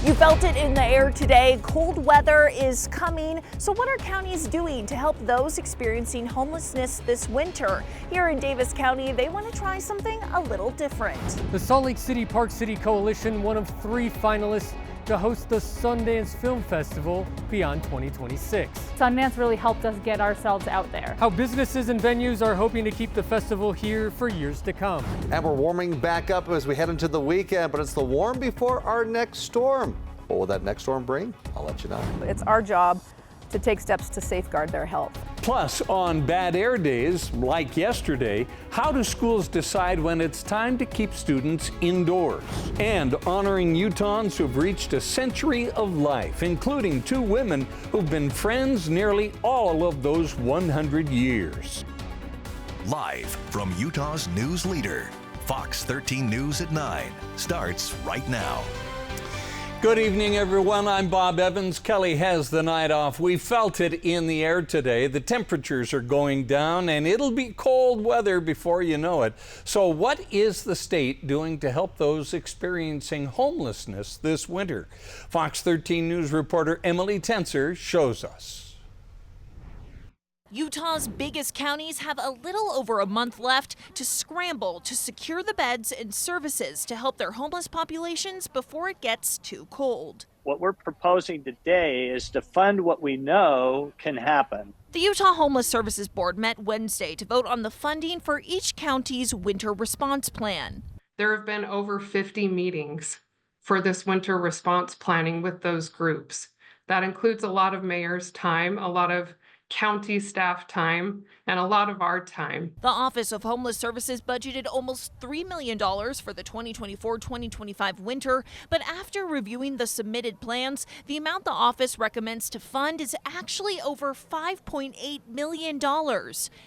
You felt it in the air today. Cold weather is coming. So what are counties doing to help those experiencing homelessness this winter? Here in Davis County, they want to try something a little different. The Salt Lake City Park City Coalition, one of 3 finalists to host the Sundance Film Festival Beyond 2026. Sundance really helped us get ourselves out there. How businesses and venues are hoping to keep the festival here for years to come. And we're warming back up as we head into the weekend, but it's the warm before our next storm. What will that next storm bring? I'll let you know. It's our job to take steps to safeguard their health. Plus, on bad air days like yesterday, how do schools decide when it's time to keep students indoors? And honoring Utahns who've reached a century of life, including 2 women who've been friends nearly all of those 100 years. Live from Utah's news leader, Fox 13 News at 9 starts right now. Good evening, everyone. I'm Bob Evans. Kelly has the night off. We felt it in the air today. The temperatures are going down, and it'll be cold weather before you know it. So what is the state doing to help those experiencing homelessness this winter? Fox 13 News reporter Emily Tenser shows us. Utah's biggest counties have a little over a month left to scramble to secure the beds and services to help their homeless populations before it gets too cold. What we're proposing today is to fund what we know can happen. The Utah Homeless Services Board met Wednesday to vote on the funding for each county's winter response plan. There have been over 50 meetings for this winter response planning with those groups. That includes a lot of mayor's time, a lot of county staff time, and a lot of our time. The Office of Homeless Services budgeted almost $3 million for the 2024-2025 winter, but after reviewing the submitted plans, the amount the office recommends to fund is actually over $5.8 million.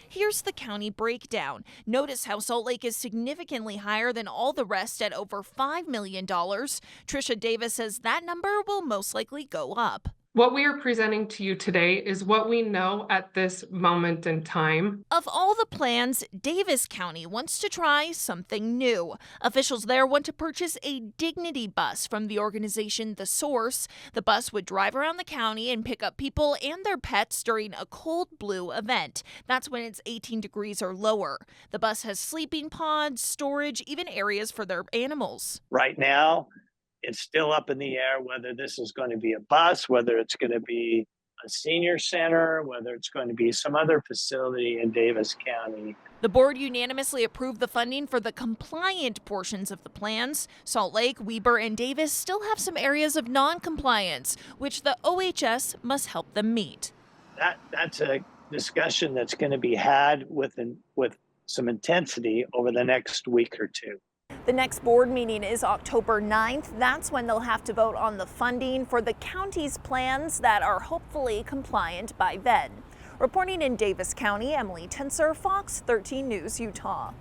Here's the county breakdown. Notice how Salt Lake is significantly higher than all the rest at over $5 million. Trisha Davis says that number will most likely go up. What we are presenting to you today is what we know at this moment in time. Of all the plans, Davis County wants to try something new. Officials there want to purchase a Dignity bus from the organization The Source. The bus would drive around the county and pick up people and their pets during a cold blue event. That's when it's 18 degrees or lower. The bus has sleeping pods, storage, even areas for their animals. Right now, it's still up in the air whether this is going to be a bus, whether it's going to be a senior center, whether it's going to be some other facility in Davis County. The board unanimously approved the funding for the compliant portions of the plans. Salt Lake, Weber, and Davis still have some areas of non-compliance, which the OHS must help them meet. That's a discussion that's going to be had with some intensity over the next week or 2. The next board meeting is October 9th. That's when they'll have to vote on the funding for the county's plans that are hopefully compliant by then. Reporting in Davis County, Emily Tenser, Fox 13 News, Utah.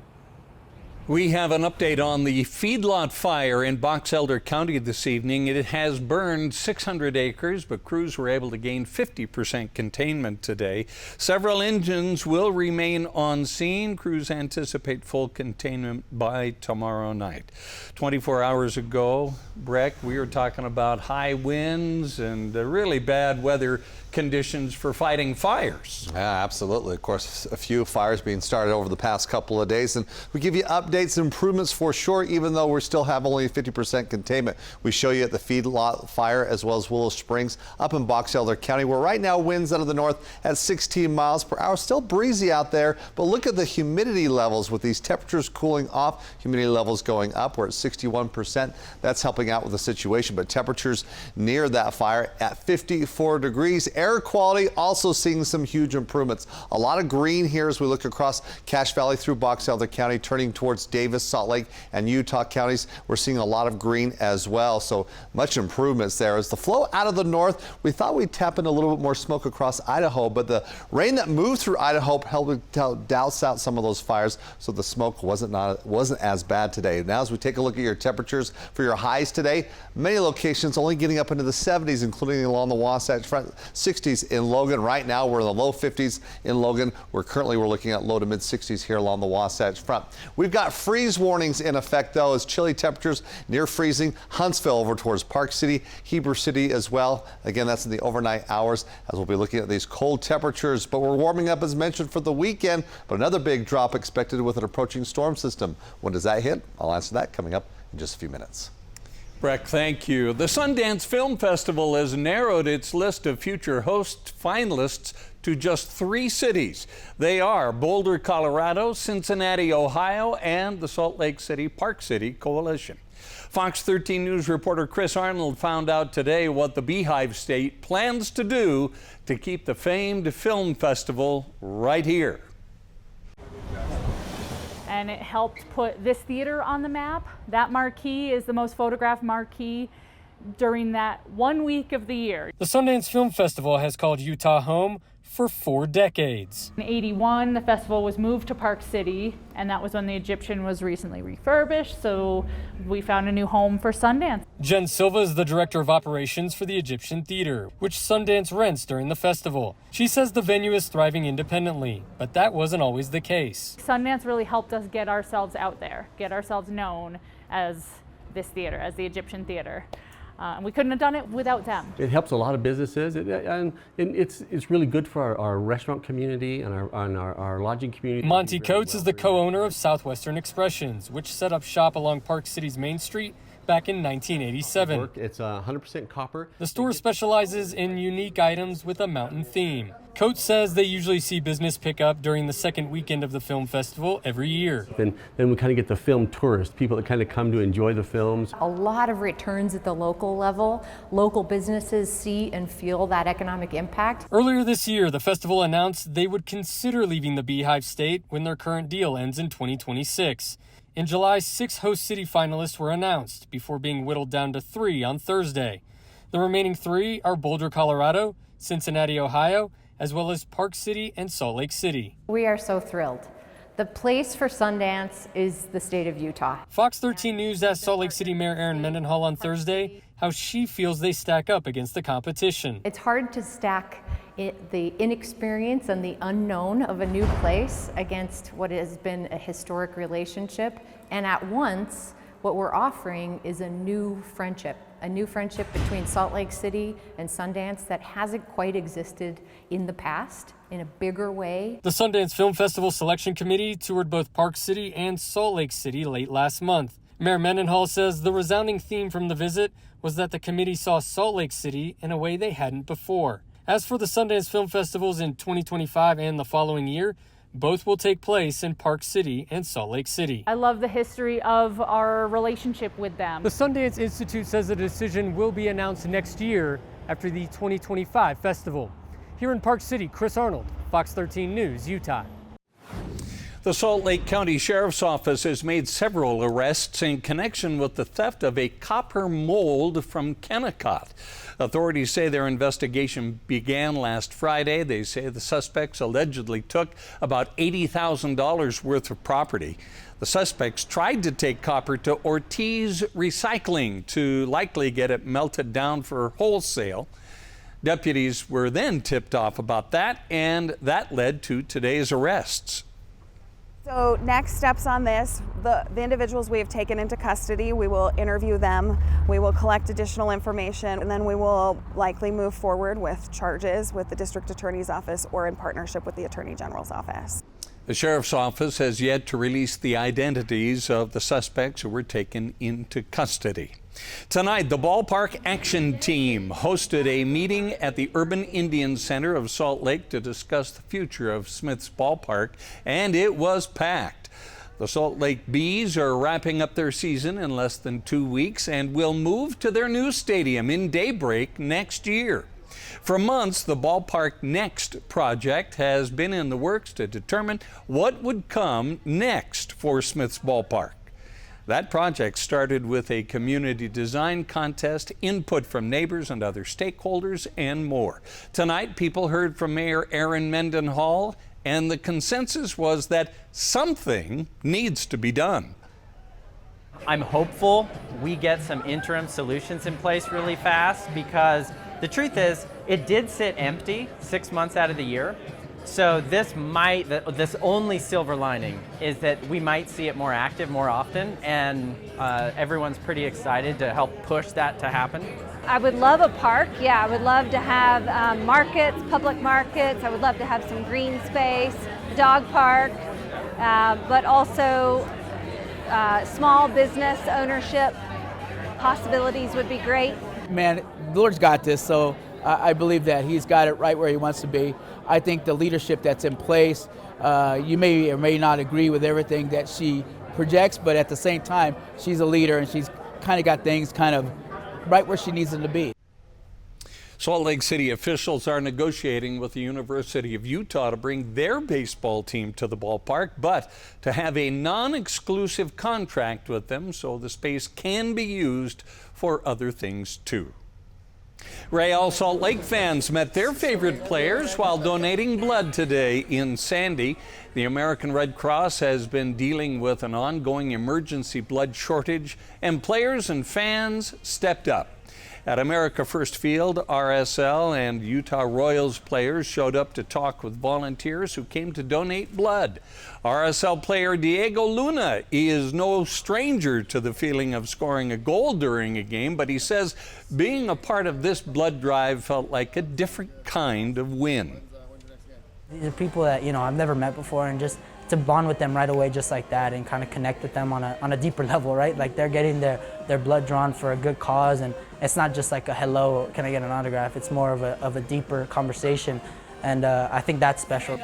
We have an update on the feedlot fire in Box Elder County this evening. It has burned 600 acres, but crews were able to gain 50% containment today. Several engines will remain on scene. Crews anticipate full containment by tomorrow night. 24 hours ago, Breck, we were talking about high winds and really bad weather conditions for fighting fires. Yeah, absolutely. Of course, a few fires being started over the past couple of days, and we give you updates and improvements for sure, even though we still have only 50% containment. We show you at the feedlot fire as well as Willow Springs up in Box Elder County, where right now winds out of the north at 16 miles per hour. Still breezy out there, but look at the humidity levels with these temperatures cooling off, humidity levels going up. We're at 61%. That's helping out with the situation, but temperatures near that fire at 54 degrees. Air quality also seeing some huge improvements. A lot of green here as we look across Cache Valley through Box Elder County, turning towards Davis, Salt Lake, and Utah counties. We're seeing a lot of green as well, so much improvements there. As the flow out of the north, we thought we'd tap in a little bit more smoke across Idaho, but the rain that moved through Idaho helped douse out some of those fires, so the smoke wasn't as bad today. Now as we take a look at your temperatures for your highs today, many locations only getting up into the 70s, including along the Wasatch Front, 60s in Logan. Right now we're in the low 50s in Logan. We're looking at low to mid 60s here along the Wasatch Front. We've got freeze warnings in effect, though, as chilly temperatures near freezing. Huntsville over towards Park City, Heber City as well. Again, that's in the overnight hours as we'll be looking at these cold temperatures. But we're warming up, as mentioned, for the weekend. But another big drop expected with an approaching storm system. When does that hit? I'll answer that coming up in just a few minutes. Breck, thank you. The Sundance Film Festival has narrowed its list of future host finalists to just 3 cities. They are Boulder, Colorado, Cincinnati, Ohio, and the Salt Lake City Park City Coalition. Fox 13 News reporter Chris Arnold found out today what the Beehive State plans to do to keep the famed film festival right here. And it helped put this theater on the map. That marquee is the most photographed marquee during that 1 week of the year. The Sundance Film Festival has called Utah home for 4 decades. In '81, the festival was moved to Park City, and that was when the Egyptian was recently refurbished, so we found a new home for Sundance. Jen Silva is the director of operations for the Egyptian Theater, which Sundance rents during the festival. She says the venue is thriving independently, but that wasn't always the case. Sundance really helped us get ourselves out there, get ourselves known as this theater, as the Egyptian Theater. We couldn't have done it without them. It helps a lot of businesses, and it's really good for our restaurant community and our lodging community. Monty Coates is the co-owner of Southwestern Expressions, which set up shop along Park City's Main Street back in 1987. It's 100% copper. The store specializes in unique items with a mountain theme. Coates says they usually see business pick up during the second weekend of the film festival every year. Then we kind of get the film tourists, people that kind of come to enjoy the films. A lot of returns at the local level. Local businesses see and feel that economic impact. Earlier this year, the festival announced they would consider leaving the Beehive State when their current deal ends in 2026. In July, 6 host city finalists were announced before being whittled down to 3 on Thursday. The remaining 3 are Boulder, Colorado, Cincinnati, Ohio, as well as Park City and Salt Lake City. We are so thrilled. The place for Sundance is the state of Utah. Fox 13 News asked Salt Lake City Mayor Erin Mendenhall on Thursday how she feels they stack up against the competition. It's hard to stack the inexperience and the unknown of a new place against what has been a historic relationship. And at once, what we're offering is a new friendship between Salt Lake City and Sundance that hasn't quite existed in the past in a bigger way. The Sundance Film Festival Selection Committee toured both Park City and Salt Lake City late last month. Mayor Mendenhall says the resounding theme from the visit was that the committee saw Salt Lake City in a way they hadn't before. As for the Sundance Film Festivals in 2025 and the following year, both will take place in Park City and Salt Lake City. I love the history of our relationship with them. The Sundance Institute says a decision will be announced next year after the 2025 festival. Here in Park City, Chris Arnold, Fox 13 News, Utah. The Salt Lake County Sheriff's Office has made several arrests in connection with the theft of a copper mold from Kennecott. Authorities say their investigation began last Friday. They say the suspects allegedly took about $80,000 worth of property. The suspects tried to take copper to Ortiz Recycling to likely get it melted down for wholesale. Deputies were then tipped off about that, and that led to today's arrests. So next steps on this, the individuals we have taken into custody, we will interview them, we will collect additional information, and then we will likely move forward with charges with the District Attorney's Office or in partnership with the Attorney General's Office. The Sheriff's Office has yet to release the identities of the suspects who were taken into custody. Tonight, the Ballpark Action Team hosted a meeting at the Urban Indian Center of Salt Lake to discuss the future of Smith's Ballpark, and it was packed. The Salt Lake Bees are wrapping up their season in less than 2 weeks and will move to their new stadium in Daybreak next year. For months, the Ballpark Next project has been in the works to determine what would come next for Smith's Ballpark. That project started with a community design contest, input from neighbors and other stakeholders, and more. Tonight, people heard from Mayor Erin Mendenhall, and the consensus was that something needs to be done. I'm hopeful we get some interim solutions in place really fast, because the truth is, it did sit empty 6 months out of the year. So this only silver lining is that we might see it more active more often, and everyone's pretty excited to help push that to happen. I would love a park, yeah. I would love to have markets, public markets. I would love to have some green space, dog park, but also small business ownership possibilities would be great. Man, the Lord's got this, so I believe that He's got it right where He wants to be. I think the leadership that's in place, you may or may not agree with everything that she projects, but at the same time, she's a leader and she's kind of got things kind of right where she needs them to be. Salt Lake City officials are negotiating with the University of Utah to bring their baseball team to the ballpark, but to have a non-exclusive contract with them so the space can be used for other things too. Real Salt Lake fans met their favorite players while donating blood today in Sandy. The American Red Cross has been dealing with an ongoing emergency blood shortage, and players and fans stepped up. At America First Field, RSL and Utah Royals players showed up to talk with volunteers who came to donate blood. RSL player Diego Luna is no stranger to the feeling of scoring a goal during a game, but he says being a part of this blood drive felt like a different kind of win. The people that I've never met before, and just to bond with them right away just like that and kind of connect with them on a deeper level, right? Like they're getting their blood drawn for a good cause, and it's not just like a hello, can I get an autograph? It's more of a deeper conversation, and I think that's special.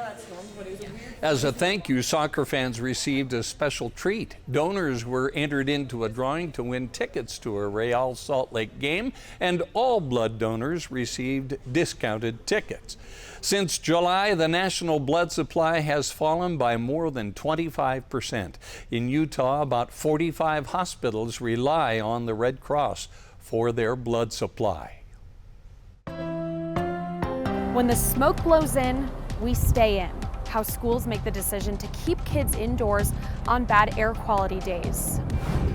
As a thank you, soccer fans received a special treat. Donors were entered into a drawing to win tickets to a Real Salt Lake game, and all blood donors received discounted tickets. Since July, the national blood supply has fallen by more than 25%. In Utah, about 45 hospitals rely on the Red Cross for their blood supply. When the smoke blows in, we stay in. How schools make the decision to keep kids indoors on bad air quality days.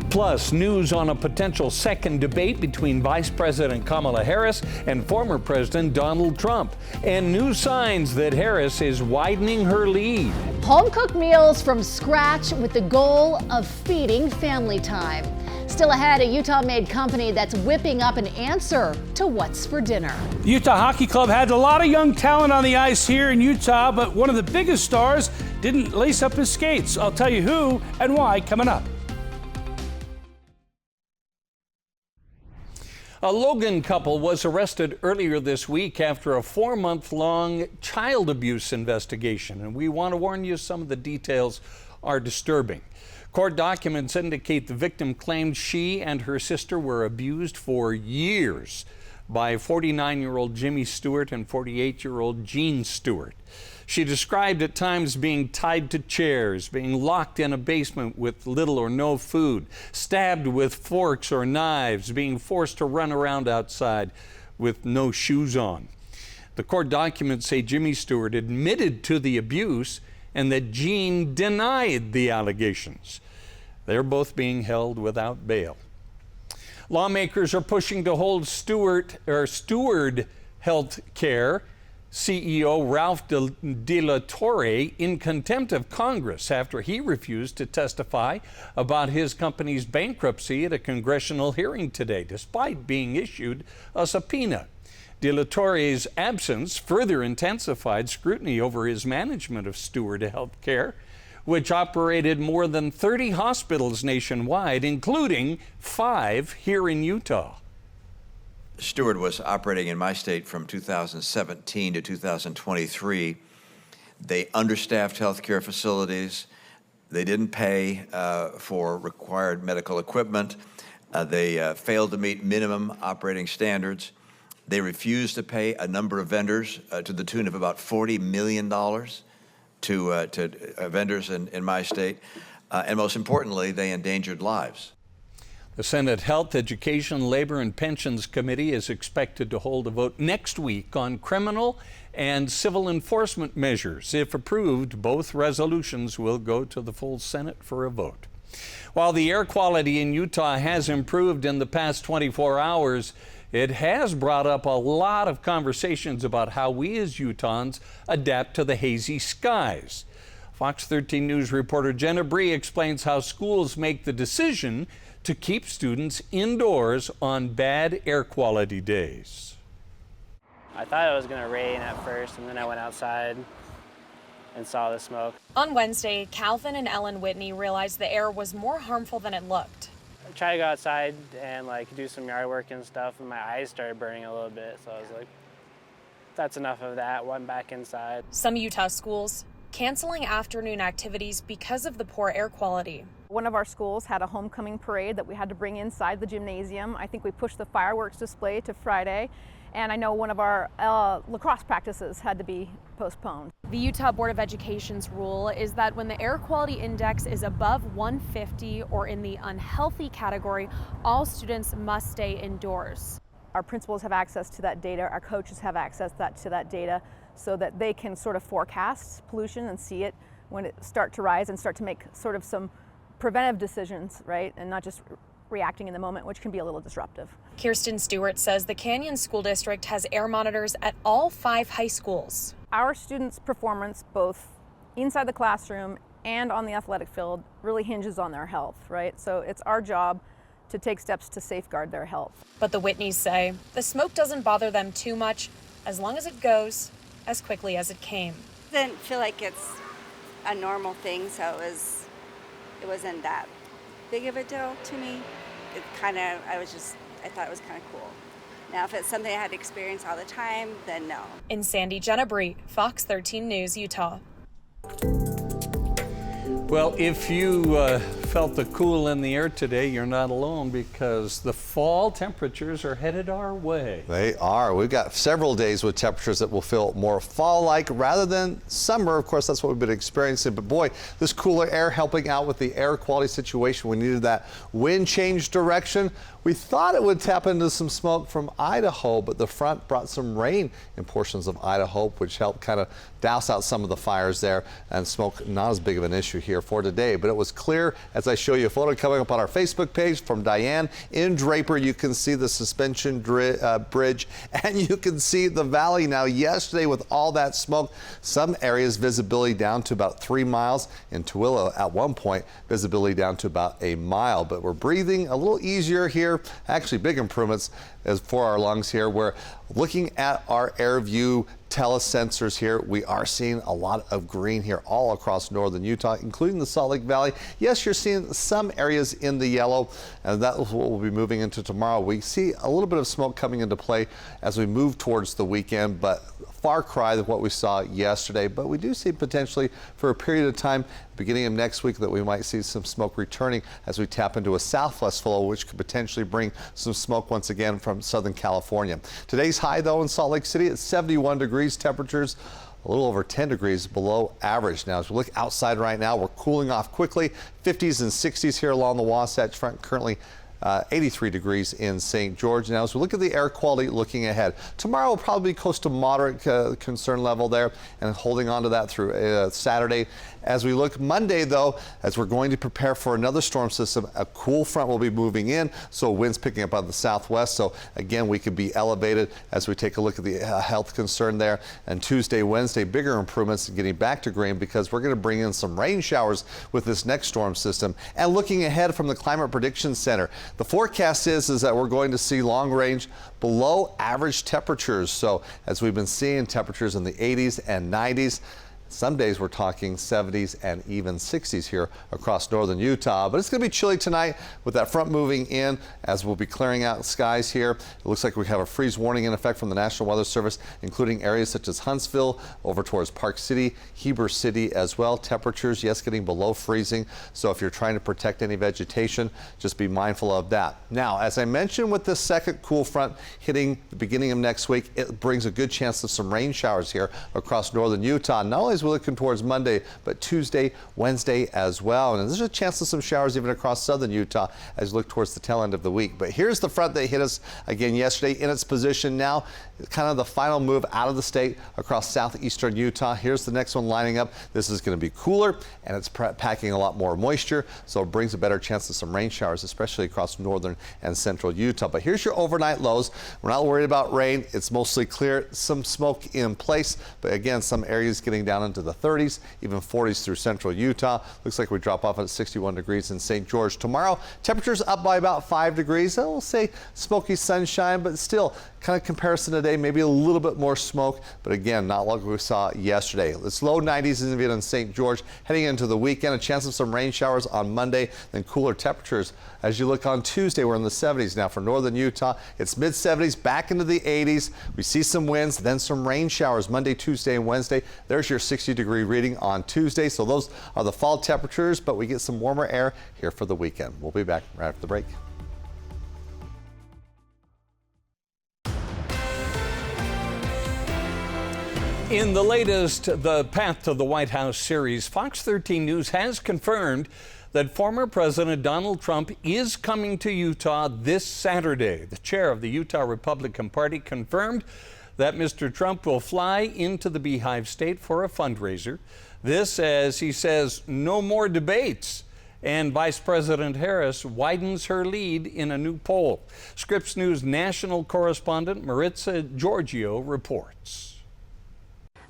Plus, news on a potential second debate between Vice President Kamala Harris and former President Donald Trump. And new signs that Harris is widening her lead. Home-cooked meals from scratch with the goal of feeding family time. Still ahead, a Utah-made company that's whipping up an answer to what's for dinner. The Utah Hockey Club had a lot of young talent on the ice here in Utah, but one of the biggest stars didn't lace up his skates. I'll tell you who and why coming up. A Logan couple was arrested earlier this week after a 4-month-long child abuse investigation, and we want to warn you some of the details are disturbing. Court documents indicate the victim claimed she and her sister were abused for years by 49-year-old Jimmy Stewart and 48-year-old Jean Stewart. She described at times being tied to chairs, being locked in a basement with little or no food, stabbed with forks or knives, being forced to run around outside with no shoes on. The court documents say Jimmy Stewart admitted to the abuse and that Jean denied the allegations. They're both being held without bail. Lawmakers are pushing to hold Steward Health Care CEO Ralph De La Torre in contempt of Congress after he refused to testify about his company's bankruptcy at a congressional hearing today, despite being issued a subpoena. De La Torre's absence further intensified scrutiny over his management of Steward Health Care, which operated more than 30 hospitals nationwide, including 5 here in Utah. Steward was operating in my state from 2017 to 2023. They understaffed healthcare facilities. They didn't pay for required medical equipment. They failed to meet minimum operating standards. They refused to pay a number of vendors to the tune of about $40 million to vendors in my state. And most importantly, they endangered lives. The Senate Health, Education, Labor, and Pensions Committee is expected to hold a vote next week on criminal and civil enforcement measures. If approved, both resolutions will go to the full Senate for a vote. While the air quality in Utah has improved in the past 24 hours, It has brought up a lot of conversations about how we as Utahns adapt to the hazy skies. Fox 13 News reporter Jenna Bree explains how schools make the decision to keep students indoors on bad air quality days. I thought it was going to rain at first, and then I went outside and saw the smoke. On Wednesday, Calvin and Ellen Whitney realized the air was more harmful than it looked. I tried to go outside and do some yard work and stuff, and my eyes started burning a little bit, so I was like, that's enough of that. Went back inside. Some Utah schools canceling afternoon activities because of the poor air quality. One of our schools had a homecoming parade that we had to bring inside the gymnasium. I think we pushed the fireworks display to Friday. And I know one of our lacrosse practices had to be postponed. The Utah Board of Education's rule is that when the air quality index is above 150 or in the unhealthy category, all students must stay indoors. Our principals have access to that data, our coaches have access to that data, so that they can sort of forecast pollution and see it when it start to rise and start to make sort of some preventive decisions, right? And not just reacting in the moment, which can be a little disruptive. Kirsten Stewart says the Canyon School District has air monitors at all 5 high schools. Our students' performance, both inside the classroom and on the athletic field, really hinges on their health, right? So it's our job to take steps to safeguard their health. But the Whitneys say the smoke doesn't bother them too much as long as it goes as quickly as it came. Didn't feel like it's a normal thing, so it wasn't that big of a deal to me. I thought it was kind of cool. Now, if it's something I had to experience all the time, then no. In Sandy, Jenna Bree, Fox 13 News, Utah. Well, if you felt the cool in the air today, you're not alone, because the fall temperatures are headed our way. They are. We've got several days with temperatures that will feel more fall-like rather than summer. Of course, that's what we've been experiencing. But boy, this cooler air helping out with the air quality situation. We needed that wind change direction. We thought it would tap into some smoke from Idaho, but the front brought some rain in portions of Idaho, which helped kind of douse out some of the fires there, and smoke not as big of an issue here for today. But it was clear as I show you a photo coming up on our Facebook page from Diane in Draper. You can see the suspension bridge, and you can see the valley now. Yesterday, with all that smoke, some areas visibility down to about 3 miles. In Tooele, at one point, visibility down to about 1 mile. But we're breathing a little easier here. Actually, big improvements as for our lungs here. We're looking at our AirView telesensors here. We are seeing a lot of green here all across northern Utah, including the Salt Lake Valley. Yes, you're seeing some areas in the yellow, and that is what we'll be moving into tomorrow. We see a little bit of smoke coming into play as we move towards the weekend, but far cry of what we saw yesterday. But we do see potentially for a period of time, beginning of next week, that we might see some smoke returning as we tap into a southwest flow, which could potentially bring some smoke once again from Southern California. Today's high, though, in Salt Lake City at 71 degrees. Temperatures a little over 10 degrees below average. Now, as we look outside right now, we're cooling off quickly. 50s and 60s here along the Wasatch Front. Currently 83 degrees in St. George. Now, as we look at the air quality looking ahead, tomorrow will probably be close to moderate concern level there, and holding on to that through Saturday. As we look Monday, though, as we're going to prepare for another storm system, a cool front will be moving in, so winds picking up out of the southwest. So again, we could be elevated as we take a look at the health concern there. And Tuesday, Wednesday, bigger improvements getting back to green, because we're going to bring in some rain showers with this next storm system. And looking ahead from the Climate Prediction Center, the forecast is that we're going to see long range below average temperatures. So as we've been seeing, temperatures in the 80s and 90s. Some days we're talking 70s and even 60s here across northern Utah. But it's going to be chilly tonight with that front moving in, as we'll be clearing out skies here. It looks like we have a freeze warning in effect from the National Weather Service, including areas such as Huntsville, over towards Park City, Heber City as well. Temperatures, yes, getting below freezing. So if you're trying to protect any vegetation, just be mindful of that. Now, as I mentioned, with this second cool front hitting the beginning of next week, it brings a good chance of some rain showers here across northern Utah. Not only as we're looking towards Monday, but Tuesday, Wednesday as well. And there's a chance of some showers even across southern Utah as we look towards the tail end of the week. But here's the front that hit us again yesterday in its position now, kind of the final move out of the state across southeastern Utah. Here's the next one lining up. This is going to be cooler, and it's packing a lot more moisture, so it brings a better chance of some rain showers, especially across northern and central Utah. But here's your overnight lows. We're not worried about rain. It's mostly clear. Some smoke in place, but again, some areas getting down into the 30s, even 40s through central Utah. Looks like we drop off at 61 degrees in St. George. Tomorrow, temperatures up by about 5 degrees. I will say smoky sunshine, but still kind of comparison today, maybe a little bit more smoke, but again, not like we saw yesterday. It's low 90s in St. George. Heading into the weekend, a chance of some rain showers on Monday, then cooler temperatures. As you look on Tuesday, we're in the 70s now for northern Utah. It's mid 70s, back into the 80s. We see some winds, then some rain showers Monday, Tuesday, and Wednesday. There's your 60-degree reading on Tuesday. So those are the fall temperatures, but we get some warmer air here for the weekend. We'll be back right after the break. In the latest The Path to the White House series, Fox 13 News has confirmed that former President Donald Trump is coming to Utah this Saturday. The chair of the Utah Republican Party confirmed that Mr. Trump will fly into the Beehive State for a fundraiser. This, as he says, no more debates. And Vice President Harris widens her lead in a new poll. Scripps News national correspondent Maritza Giorgio reports.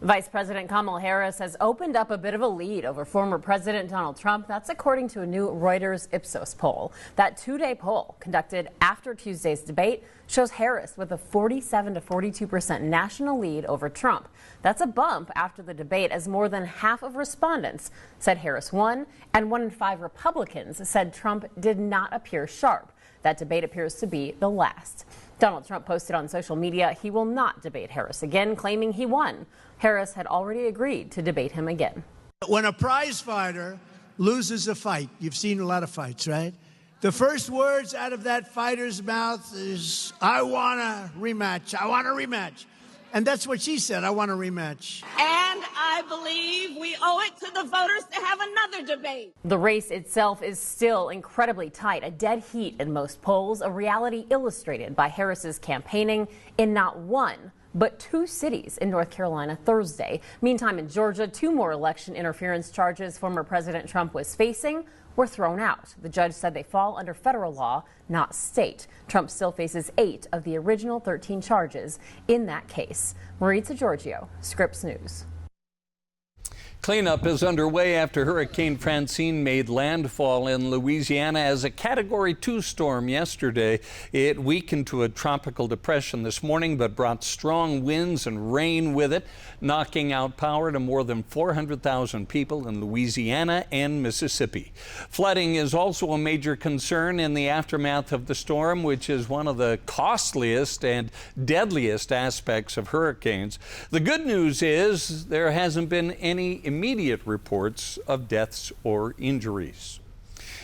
Vice President Kamala Harris has opened up a bit of a lead over former President Donald Trump. That's according to a new Reuters Ipsos poll. That two-day poll conducted after Tuesday's debate shows Harris with a 47 to 42% national lead over Trump. That's a bump after the debate, as more than half of respondents said Harris won, and 1 in 5 Republicans said Trump did not appear sharp. That debate appears to be the last. Donald Trump posted on social media he will not debate Harris again, claiming he won. Harris had already agreed to debate him again. When a prize fighter loses a fight, you've seen a lot of fights, right? The first words out of that fighter's mouth is, I want a rematch. I want a rematch. And that's what she said, I want a rematch. And I believe we owe it to the voters to have another debate. The race itself is still incredibly tight, a dead heat in most polls, a reality illustrated by Harris's campaigning in not one, but 2 cities in North Carolina Thursday. Meantime, in Georgia, 2 more election interference charges former President Trump was facing were thrown out. The judge said they fall under federal law, not state. Trump still faces 8 of the original 13 charges in that case. Maritza Giorgio, Scripps News. Cleanup is underway after Hurricane Francine made landfall in Louisiana as a Category 2 storm yesterday. It weakened to a tropical depression this morning, but brought strong winds and rain with it, knocking out power to more than 400,000 people in Louisiana and Mississippi. Flooding is also a major concern in the aftermath of the storm, which is one of the costliest and deadliest aspects of hurricanes. The good news is there hasn't been any immediate reports of deaths or injuries.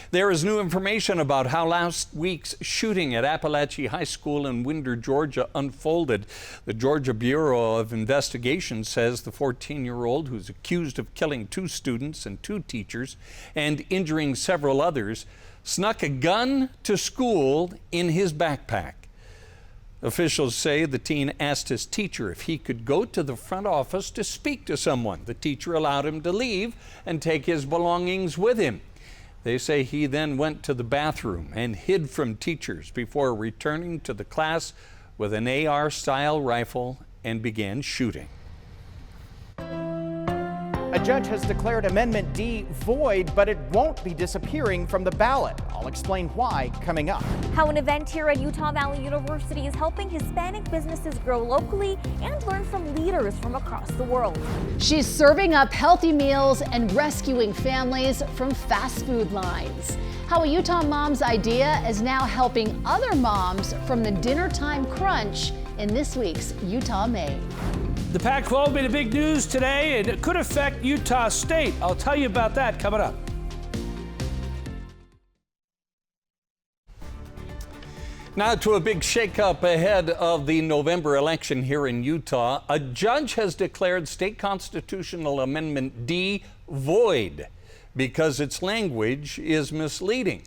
There is new information about how last week's shooting at Appalachian High School in Winder, Georgia unfolded. The Georgia Bureau of Investigation says the 14-year-old, who's accused of killing 2 students and 2 teachers and injuring several others, snuck a gun to school in his backpack. Officials say the teen asked his teacher if he could go to the front office to speak to someone. The teacher allowed him to leave and take his belongings with him. They say he then went to the bathroom and hid from teachers before returning to the class with an AR-style rifle and began shooting. A judge has declared Amendment D void, but it won't be disappearing from the ballot. I'll explain why coming up. How an event here at Utah Valley University is helping Hispanic businesses grow locally and learn from leaders from across the world. She's serving up healthy meals and rescuing families from fast food lines. How a Utah mom's idea is now helping other moms from the dinner time crunch in this week's Utah Made. The Pac-12 made a big news today, and it could affect Utah State. I'll tell you about that coming up. Now to a big shakeup ahead of the November election here in Utah. A judge has declared state constitutional amendment D void because its language is misleading.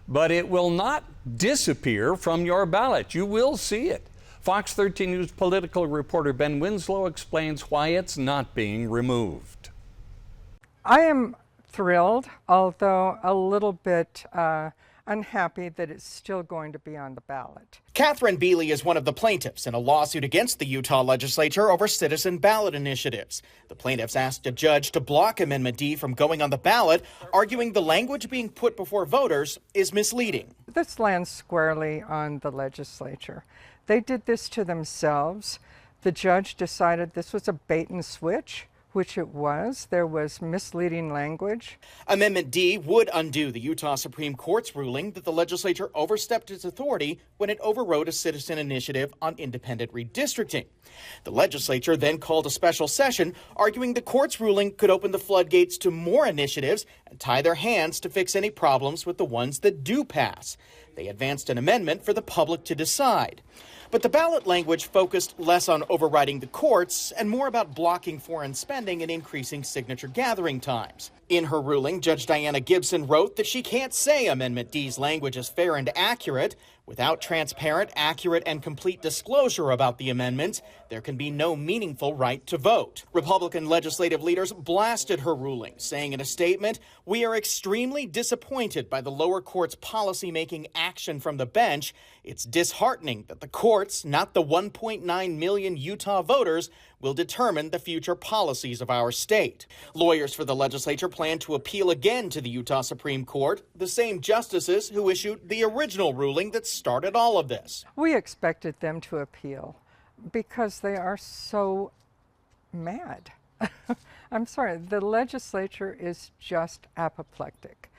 But it will not disappear from your ballot. You will see it. Fox 13 News political reporter Ben Winslow explains why it's not being removed. I am thrilled, although a little bit unhappy that it's still going to be on the ballot. Catherine Bealey is one of the plaintiffs in a lawsuit against the Utah legislature over citizen ballot initiatives. The plaintiffs asked a judge to block Amendment D from going on the ballot, arguing the language being put before voters is misleading. This lands squarely on the legislature. They did this to themselves. The judge decided this was a bait and switch, which it was. There was misleading language. Amendment D would undo the Utah Supreme Court's ruling that the legislature overstepped its authority when it overrode a citizen initiative on independent redistricting. The legislature then called a special session, arguing the court's ruling could open the floodgates to more initiatives and tie their hands to fix any problems with the ones that do pass. They advanced an amendment for the public to decide. But the ballot language focused less on overriding the courts and more about blocking foreign spending and increasing signature gathering times. In her ruling, Judge Diana Gibson wrote that she can't say Amendment D's language is fair and accurate. Without transparent, accurate, and complete disclosure about the amendments, there can be no meaningful right to vote. Republican legislative leaders blasted her ruling, saying in a statement, "We are extremely disappointed by the lower court's policymaking action from the bench. It's disheartening that the courts, not the 1.9 million Utah voters, will determine the future policies of our state." Lawyers for the legislature plan to appeal again to the Utah Supreme Court, the same justices who issued the original ruling that started all of this. We expected them to appeal because they are so mad. I'm sorry, the legislature is just apoplectic.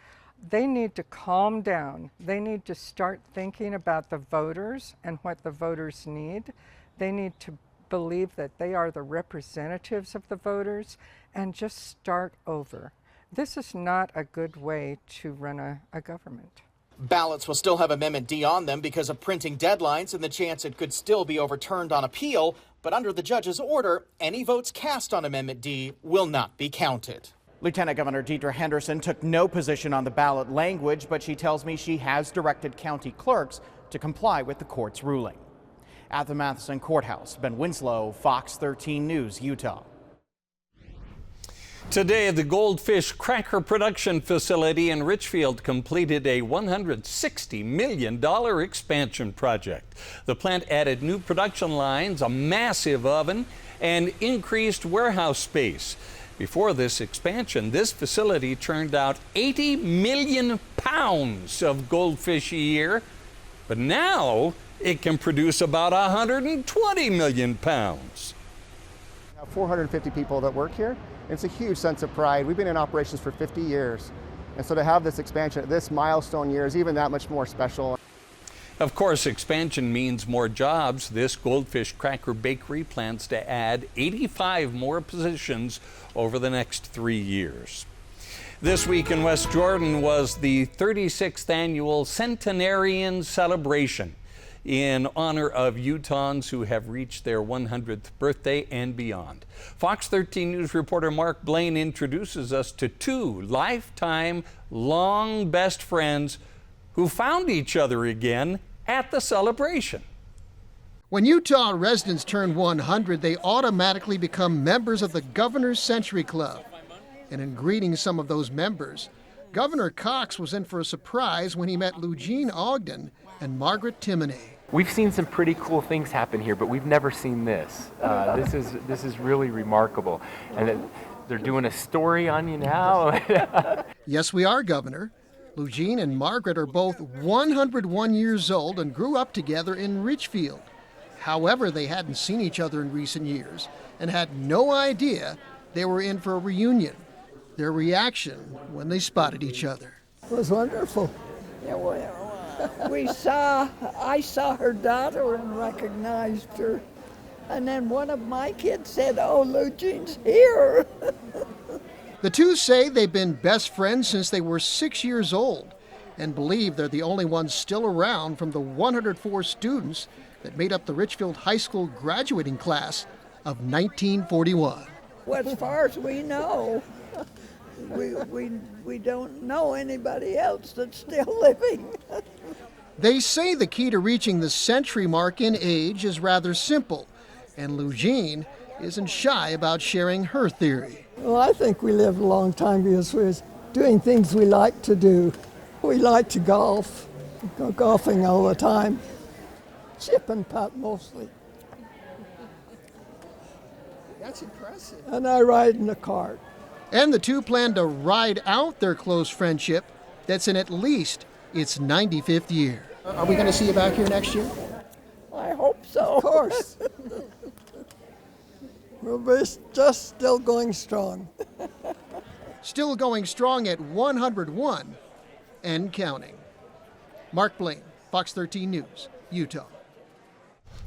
They need to calm down. They need to start thinking about the voters and what the voters need. They need to believe that they are the representatives of the voters and just start over. This is not a good way to run a government. Ballots will still have Amendment D on them because of printing deadlines and the chance it could still be overturned on appeal. But under the judge's order, any votes cast on Amendment D will not be counted. Lieutenant Governor Deidre Henderson took no position on the ballot language, but she tells me she has directed county clerks to comply with the court's ruling. At the Matheson Courthouse, Ben Winslow, Fox 13 News, Utah. Today, the Goldfish Cracker Production Facility in Richfield completed a $160 million expansion project. The plant added new production lines, a massive oven, and increased warehouse space. Before this expansion, this facility churned out 80 million pounds of goldfish a year, but now it can produce about 120 million pounds. 450 people that work here. It's a huge sense of pride. We've been in operations for 50 years, and so to have this expansion at this milestone year is even that much more special. Of course, expansion means more jobs. This Goldfish Cracker Bakery plans to add 85 more positions over the next 3 years. This week in West Jordan was the 36th annual Centenarian Celebration in honor of Utahns who have reached their 100th birthday and beyond. Fox 13 News reporter Mark Blaine introduces us to two lifetime, long best friends who found each other again at the celebration. When Utah residents turn 100, they automatically become members of the Governor's Century Club. And in greeting some of those members, Governor Cox was in for a surprise when he met Lugene Ogden and Margaret Timoney. We've seen some pretty cool things happen here, but we've never seen this. This is really remarkable. And they're doing a story on you now. Yes, we are, Governor. Lugene and Margaret are both 101 years old and grew up together in Richfield. However, they hadn't seen each other in recent years and had no idea they were in for a reunion. Their reaction when they spotted each other was wonderful. I saw her daughter and recognized her. And then one of my kids said, "Oh, Lugene's here." The two say they've been best friends since they were 6 years old. and believe they're the only ones still around from the 104 students that made up the Richfield High School graduating class of 1941. Well, as far as we know, we don't know anybody else that's still living. They say the key to reaching the century mark in age is rather simple, and Lou Jean isn't shy about sharing her theory. Well, I think we lived a long time because we was doing things we like to do. We like to golf, go golfing all the time, chip and putt mostly. That's impressive. And I ride in a cart. And the two plan to ride out their close friendship that's in at least its 95th year. Are we going to see you back here next year? I hope so. Of course. We'll be just still going strong. Still going strong at 101 and counting. Mark Blaine, Fox 13 News, Utah.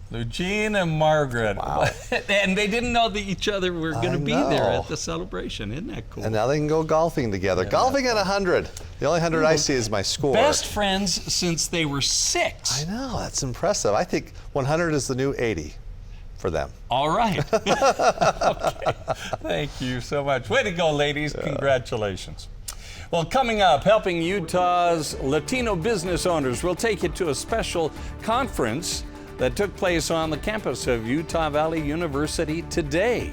Lou Jean and Margaret. Wow. And they didn't know that each other were going to be there at the celebration. Isn't that cool? And now they can go golfing together. Yeah, golfing at 100. The only 100 I see is my score. Best friends since they were 6. I know, that's impressive. I think 100 is the new 80 for them. All right. Okay. Thank you so much. Way to go, ladies. Congratulations. Well, coming up, helping Utah's Latino business owners. We'll take you to a special conference that took place on the campus of Utah Valley University today.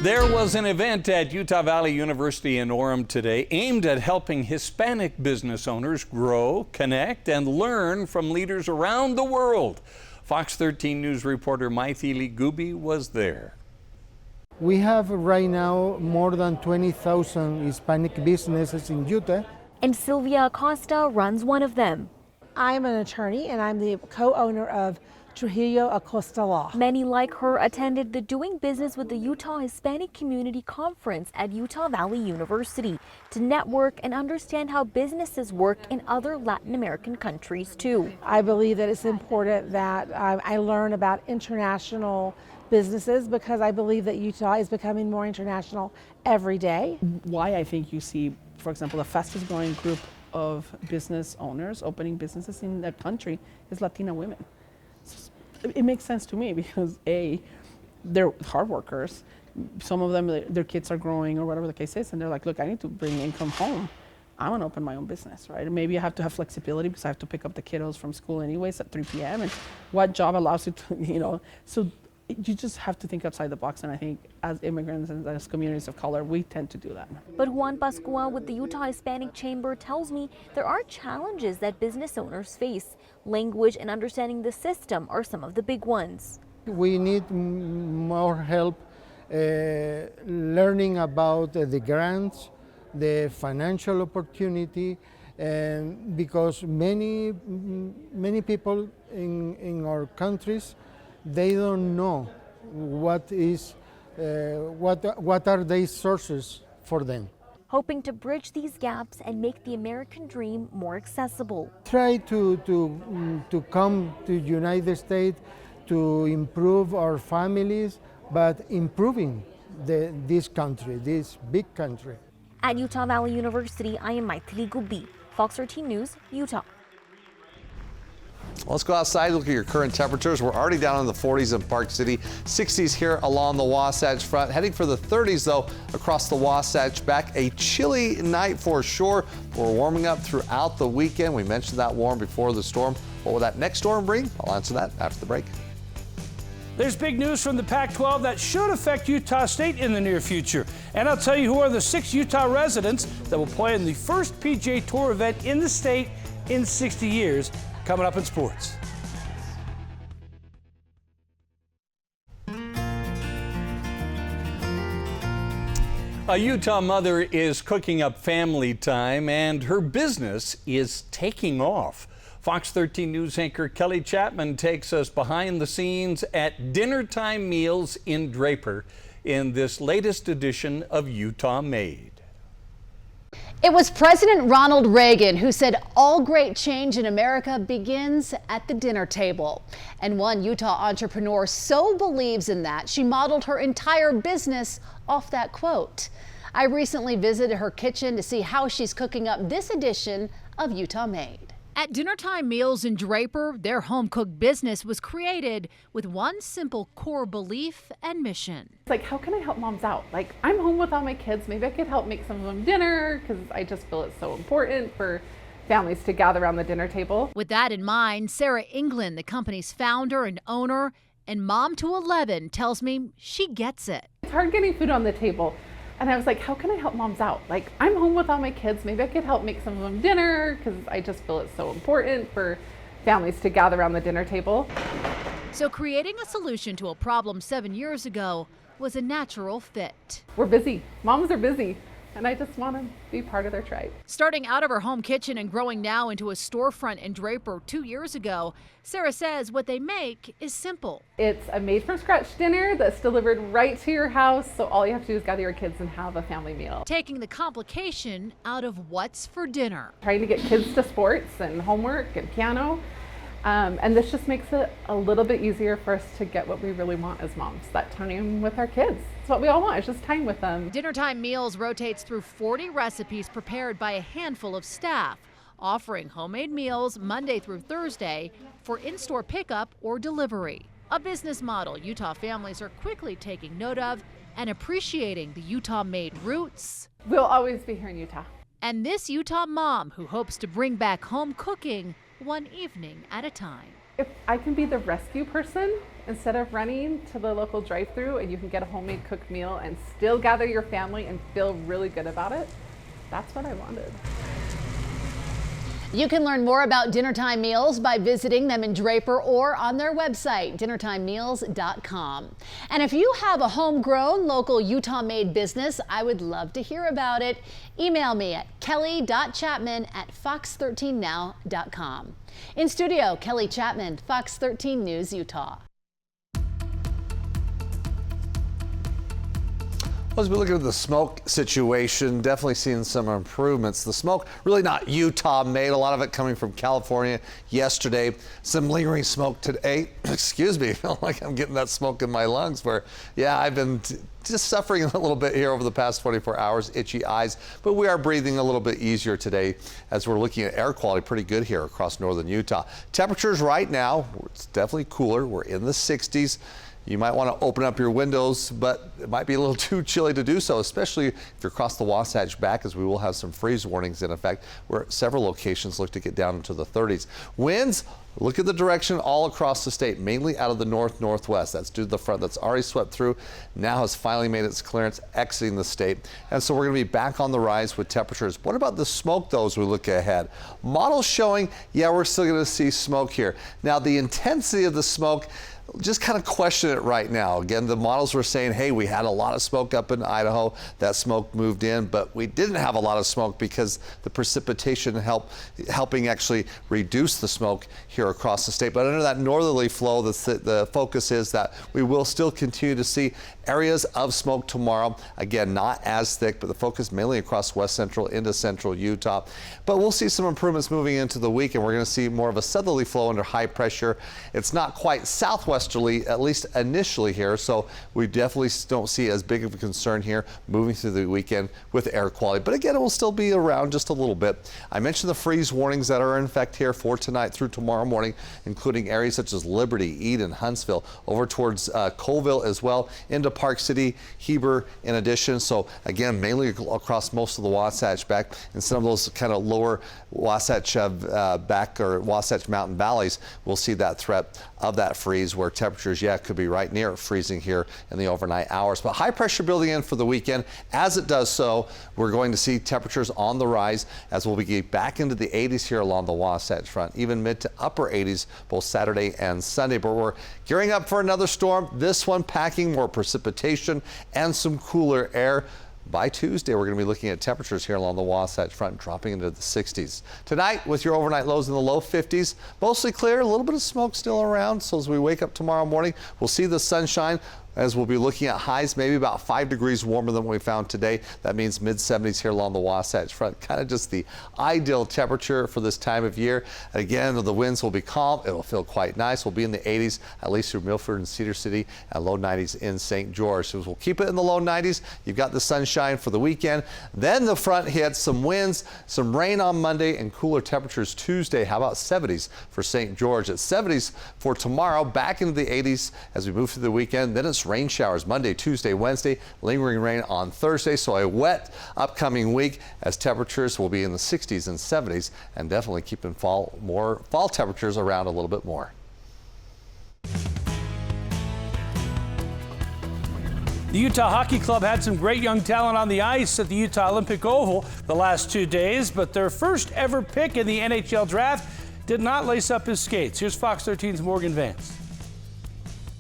There was an event at Utah Valley University in Orem today aimed at helping Hispanic business owners grow, connect, and learn from leaders around the world. Fox 13 News reporter Maithili Gubi was there. We have right now more than 20,000 Hispanic businesses in Utah. And Sylvia Acosta runs one of them. I'm an attorney and I'm the co-owner of Trujillo Acosta Law. Many like her attended the Doing Business with the Utah Hispanic Community Conference at Utah Valley University to network and understand how businesses work in other Latin American countries too. I believe that it's important that I learn about international businesses because I believe that Utah is becoming more international every day. Why I think you see, for example, the fastest growing group of business owners opening businesses in the country is Latina women. It makes sense to me because A, they're hard workers. Some of them, their kids are growing or whatever the case is, and they're like, look, I need to bring income home. I want to open my own business, right? And maybe I have to have flexibility because I have to pick up the kiddos from school anyways at 3 p.m. And what job allows you to, so you just have to think outside the box, and I think as immigrants and as communities of color, we tend to do that. But Juan Pascua with the Utah Hispanic Chamber tells me there are challenges that business owners face. Language and understanding the system are some of the big ones. We need more help learning about the grants, the financial opportunity, and because many people in our countries, they don't know what are these sources for them. Hoping to bridge these gaps and make the American dream more accessible. Try to come to United States to improve our families, but improving this country, this big country. At Utah Valley University, I am Maithili Gubi, Fox 13 News, Utah. Let's go outside, look at your current temperatures. We're already down in the 40s in Park City, 60s here along the Wasatch Front. Heading for the 30s, though, across the Wasatch. Back a chilly night for sure. We're warming up throughout the weekend. We mentioned that warm before the storm. What will that next storm bring? I'll answer that after the break. There's big news from the Pac-12 that should affect Utah State in the near future. And I'll tell you who are the 6 Utah residents that will play in the first PGA Tour event in the state in 60 years. Coming up in sports. A Utah mother is cooking up family time and her business is taking off. Fox 13 News anchor Kelly Chapman takes us behind the scenes at dinner time meals in Draper in this latest edition of Utah Made. It was President Ronald Reagan who said all great change in America begins at the dinner table. And one Utah entrepreneur so believes in that, she modeled her entire business off that quote. I recently visited her kitchen to see how she's cooking up this edition of Utah Made. At Dinnertime Meals in Draper, their home-cooked business was created with one simple core belief and mission. It's like, how can I help moms out? Like, I'm home with all my kids. Maybe I could help make some of them dinner because I just feel it's so important for families to gather around the dinner table. With that in mind, Sarah England, the company's founder and owner, and mom to 11, tells me she gets it. It's hard getting food on the table. And I was like, how can I help moms out? Like, I'm home with all my kids. Maybe I could help make some of them dinner because I just feel it's so important for families to gather around the dinner table. So creating a solution to a problem 7 years ago was a natural fit. We're busy. Moms are busy. And I just want to be part of their tribe. Starting out of her home kitchen and growing now into a storefront in Draper 2 years ago, Sarah says what they make is simple. It's a made-from-scratch dinner that's delivered right to your house, so all you have to do is gather your kids and have a family meal. Taking the complication out of what's for dinner. Trying to get kids to sports and homework and piano. And this just makes it a little bit easier for us to get what we really want as moms, that time with our kids. It's what we all want, it's just time with them. Dinnertime Meals rotates through 40 recipes prepared by a handful of staff, offering homemade meals Monday through Thursday for in-store pickup or delivery. A business model Utah families are quickly taking note of and appreciating the Utah-made roots. We'll always be here in Utah. And this Utah mom who hopes to bring back home cooking one evening at a time. If I can be the rescue person instead of running to the local drive-thru and you can get a homemade cooked meal and still gather your family and feel really good about it, that's what I wanted. You can learn more about Dinnertime Meals by visiting them in Draper or on their website, dinnertimemeals.com. And if you have a homegrown, local Utah-made business, I would love to hear about it. Email me at kelly.chapman@fox13now.com. In studio, Kelly Chapman, Fox 13 News, Utah. As we look at the smoke situation, definitely seeing some improvements. The smoke really not Utah made, a lot of it coming from California yesterday. Some lingering smoke today. Excuse me, I feel like I'm getting that smoke in my lungs where, yeah, I've been just suffering a little bit here over the past 24 hours, itchy eyes, but we are breathing a little bit easier today as we're looking at air quality pretty good here across northern Utah. Temperatures right now, it's definitely cooler. We're in the 60s. You might want to open up your windows, but it might be a little too chilly to do so, especially if you're across the Wasatch back, as we will have some freeze warnings in effect, where several locations look to get down into the 30s. Winds, look at the direction all across the state, mainly out of the north-northwest. That's due to the front that's already swept through, now has finally made its clearance exiting the state. And so we're going to be back on the rise with temperatures. What about the smoke, though, as we look ahead? Models showing, yeah, we're still going to see smoke here. Now, the intensity of the smoke, just kind of question it right now. Again, the models were saying, hey, we had a lot of smoke up in Idaho. That smoke moved in, but we didn't have a lot of smoke because the precipitation helping actually reduce the smoke here across the state. But under that northerly flow, the focus is that we will still continue to see areas of smoke tomorrow. Again, not as thick, but the focus mainly across west central into central Utah. But we'll see some improvements moving into the week, and we're going to see more of a southerly flow under high pressure. It's not quite southwesterly, at least initially here, so we definitely don't see as big of a concern here moving through the weekend with air quality. But again, it will still be around just a little bit. I mentioned the freeze warnings that are in effect here for tonight through tomorrow morning, including areas such as Liberty, Eden, Huntsville, over towards Colville as well, into Park City, Heber in addition. So again, mainly across most of the Wasatch back and some of those kind of lower Wasatch back or Wasatch Mountain valleys, we'll see that threat of that freeze where temperatures, yeah, could be right near freezing here in the overnight hours. But high pressure building in for the weekend. As it does so, we're going to see temperatures on the rise as we'll be back into the 80s here along the Wasatch Front, even mid to upper 80s both Saturday and Sunday. But we're gearing up for another storm, this one packing more precipitation and some cooler air. By Tuesday, we're going to be looking at temperatures here along the Wasatch Front dropping into the 60s. Tonight, with your overnight lows in the low 50s, mostly clear, a little bit of smoke still around. So as we wake up tomorrow morning, we'll see the sunshine. as we'll be looking at highs maybe about 5 degrees warmer than what we found today. That means mid-70s here along the Wasatch Front. Kind of just the ideal temperature for this time of year. Again, the winds will be calm. It will feel quite nice. We'll be in the 80s, at least through Milford and Cedar City, and low 90s in St. George. So we'll keep it in the low 90s. You've got the sunshine for the weekend. Then the front hits, some winds, some rain on Monday, and cooler temperatures Tuesday. How about 70s for St. George? At 70s for tomorrow, back into the 80s as we move through the weekend. Then it's rain showers Monday, Tuesday, Wednesday, lingering rain on Thursday. So a wet upcoming week as temperatures will be in the 60s and 70s, and definitely keeping fall temperatures around a little bit more. The Utah Hockey Club had some great young talent on the ice at the Utah Olympic Oval the last 2 days, but their first ever pick in the NHL draft did not lace up his skates. Here's Fox 13's Morgan Vance.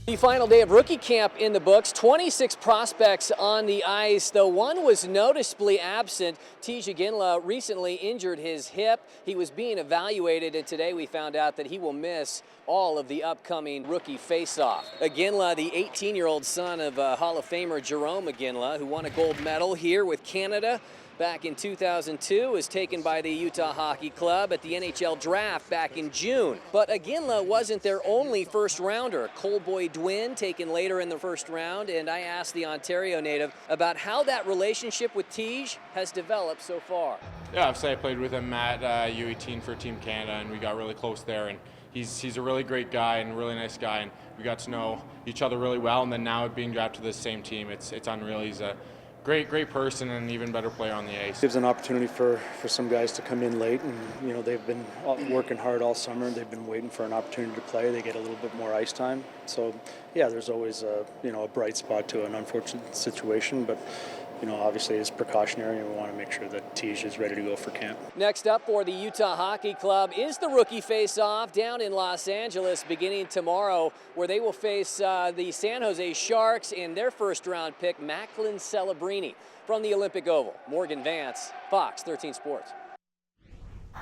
The final day of rookie camp in the books, 26 prospects on the ice, though one was noticeably absent. Tej Iginla recently injured his hip. He was being evaluated, and today we found out that he will miss all of the upcoming rookie face-off. Iginla, the 18-year-old son of Hall of Famer Jerome Iginla, who won a gold medal here with Canada back in 2002, was taken by the Utah Hockey Club at the NHL draft back in June. But Iginla wasn't their only first-rounder. Colboy Dwin taken later in the first round, and I asked the Ontario native about how that relationship with Tej has developed so far. Yeah, I played with him at U18 for Team Canada, and we got really close there. And he's a really great guy and a really nice guy, and we got to know each other really well. And then now being drafted to the same team, it's unreal. He's a great person and an even better player on the ice. Gives an opportunity for some guys to come in late, and they've been working hard all summer. They've been waiting for an opportunity to play. They get a little bit more ice time. So yeah, there's always a bright spot to an unfortunate situation, but obviously it's precautionary, and we want to make sure that Tej is ready to go for camp. Next up for the Utah Hockey Club is the rookie face-off down in Los Angeles beginning tomorrow, where they will face the San Jose Sharks and their first-round pick, Macklin Celebrini, from the Olympic Oval. Morgan Vance, Fox 13 Sports.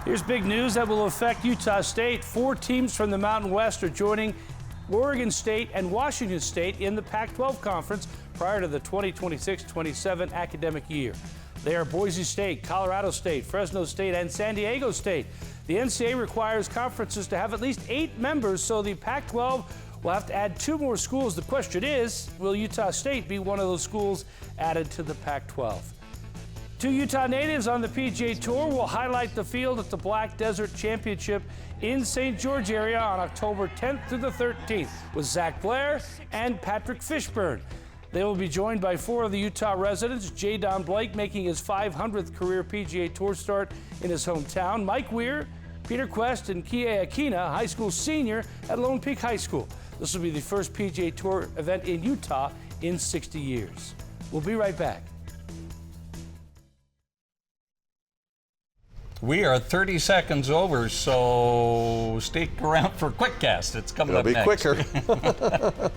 Here's big news that will affect Utah State. 4 teams from the Mountain West are joining Oregon State and Washington State in the Pac-12 Conference prior to the 2026-27 academic year. They are Boise State, Colorado State, Fresno State, and San Diego State. The NCAA requires conferences to have at least 8 members, so the Pac-12 will have to add 2 more schools. The question is, will Utah State be one of those schools added to the Pac-12? 2 Utah natives on the PGA Tour will highlight the field at the Black Desert Championship in St. George area on October 10th through the 13th with Zach Blair and Patrick Fishburne. They will be joined by 4 of the Utah residents, J. Don Blake making his 500th career PGA Tour start in his hometown, Mike Weir, Peter Quest, and Kie Akina, high school senior at Lone Peak High School. This will be the first PGA Tour event in Utah in 60 years. We'll be right back. We are 30 seconds over, so stick around for QuickCast. It's coming up next. It'll be quicker.